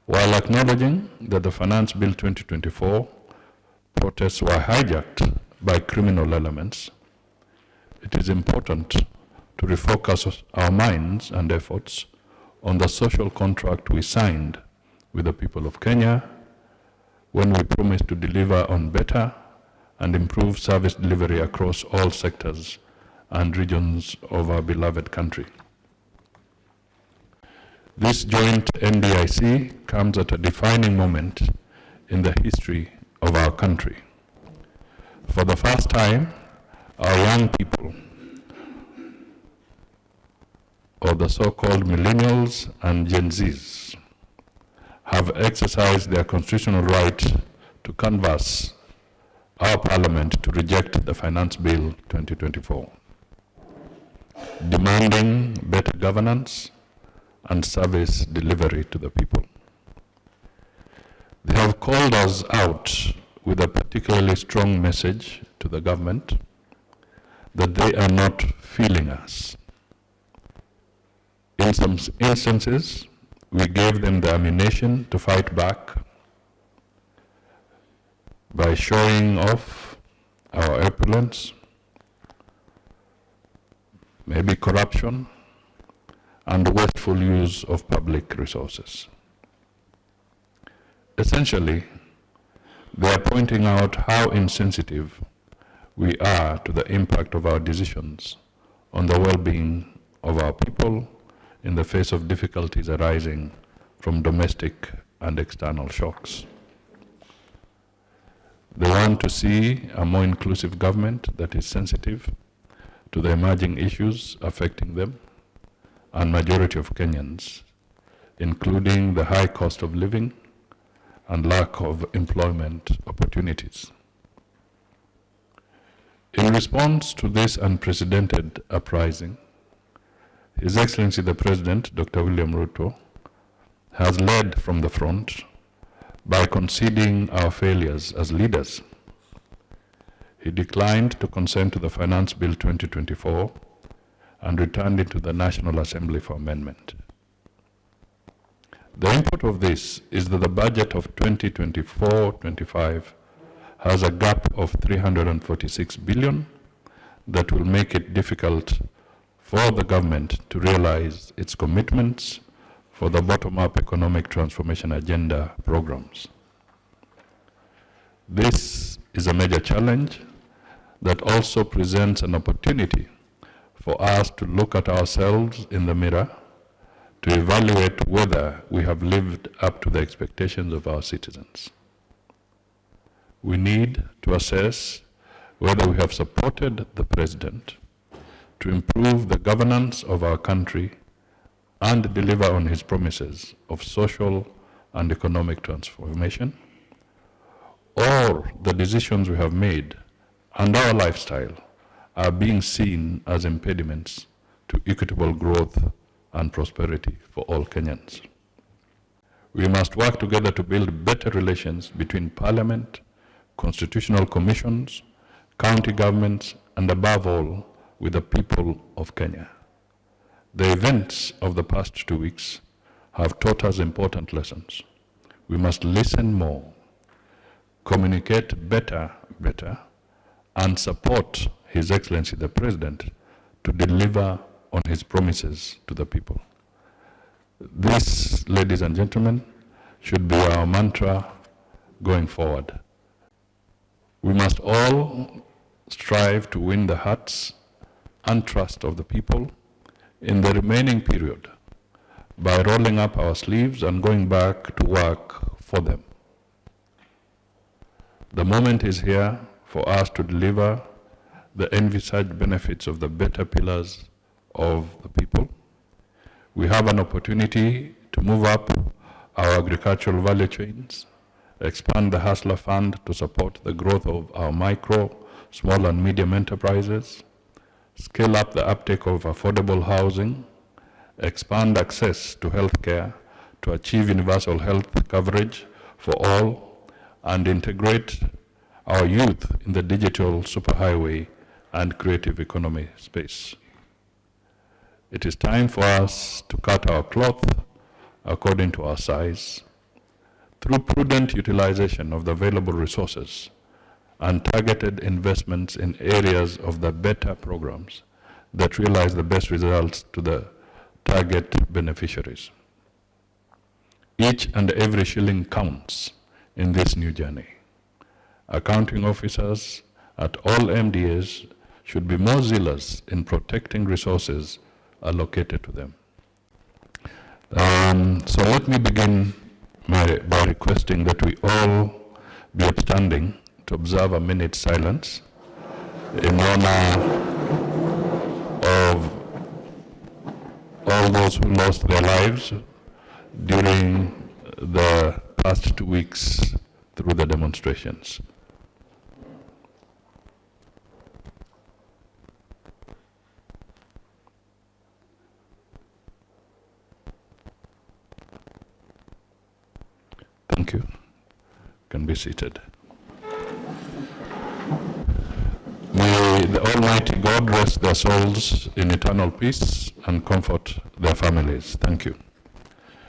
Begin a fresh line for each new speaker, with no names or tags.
While acknowledging that the Finance Bill 2024 protests were hijacked by criminal elements, it is important to refocus our minds and efforts on the social contract we signed with the people of Kenya when we promised to deliver on better and improved service delivery across all sectors and regions of our beloved country. This joint NDIC comes at a defining moment in the history of our country. For the first time, our young people, or the so-called millennials and Gen Zs, have exercised their constitutional right to canvass our parliament to reject the Finance Bill 2024, demanding better governance and service delivery to the people. They have called us out with a particularly strong message to the government that they are not feeling us. In some instances, we gave them the ammunition to fight back by showing off our opulence, maybe corruption, and wasteful use of public resources. Essentially, they are pointing out how insensitive we are to the impact of our decisions on the well-being of our people in the face of difficulties arising from domestic and external shocks. They want to see a more inclusive government that is sensitive to the emerging issues affecting them and majority of Kenyans, including the high cost of living and lack of employment opportunities. In response to this unprecedented uprising, His Excellency the President, Dr. William Ruto, has led from the front by conceding our failures as leaders. He declined to consent to the Finance Bill 2024 and returned it to the National Assembly for amendment. The import of this is that the budget of 2024-25 has a gap of 346 billion that will make it difficult for the government to realize its commitments for the bottom-up economic transformation agenda programs. This is a major challenge that also presents an opportunity for us to look at ourselves in the mirror to evaluate whether we have lived up to the expectations of our citizens. We need to assess whether we have supported the President to improve the governance of our country and deliver on his promises of social and economic transformation, or the decisions we have made and our lifestyle are being seen as impediments to equitable growth and prosperity for all Kenyans. We must work together to build better relations between Parliament, constitutional commissions, county governments, and above all, with the people of Kenya. The events of the past 2 weeks have taught us important lessons. We must listen more, communicate better, and support His Excellency the President to deliver on his promises to the people. This, ladies and gentlemen, should be our mantra going forward. We must all strive to win the hearts and trust of the people in the remaining period by rolling up our sleeves and going back to work for them. The moment is here for us to deliver the envisaged benefits of the better pillars of the people. We have an opportunity to move up our agricultural value chains, expand the Hustler Fund to support the growth of our micro, small and medium enterprises, scale up the uptake of affordable housing, expand access to healthcare to achieve universal health coverage for all, and integrate our youth in the digital superhighway and creative economy space. It is time for us to cut our cloth according to our size through prudent utilization of the available resources and targeted investments in areas of the better programs that realize the best results to the target beneficiaries. Each and every shilling counts in this new journey. Accounting officers at all MDAs should be more zealous in protecting resources allocated to them. So let me begin by requesting that we all be upstanding to observe a minute's silence in honor of all those who lost their lives during the past 2 weeks through the demonstrations. Thank you. Can be seated. May the Almighty God rest their souls in eternal peace and comfort their families. Thank you.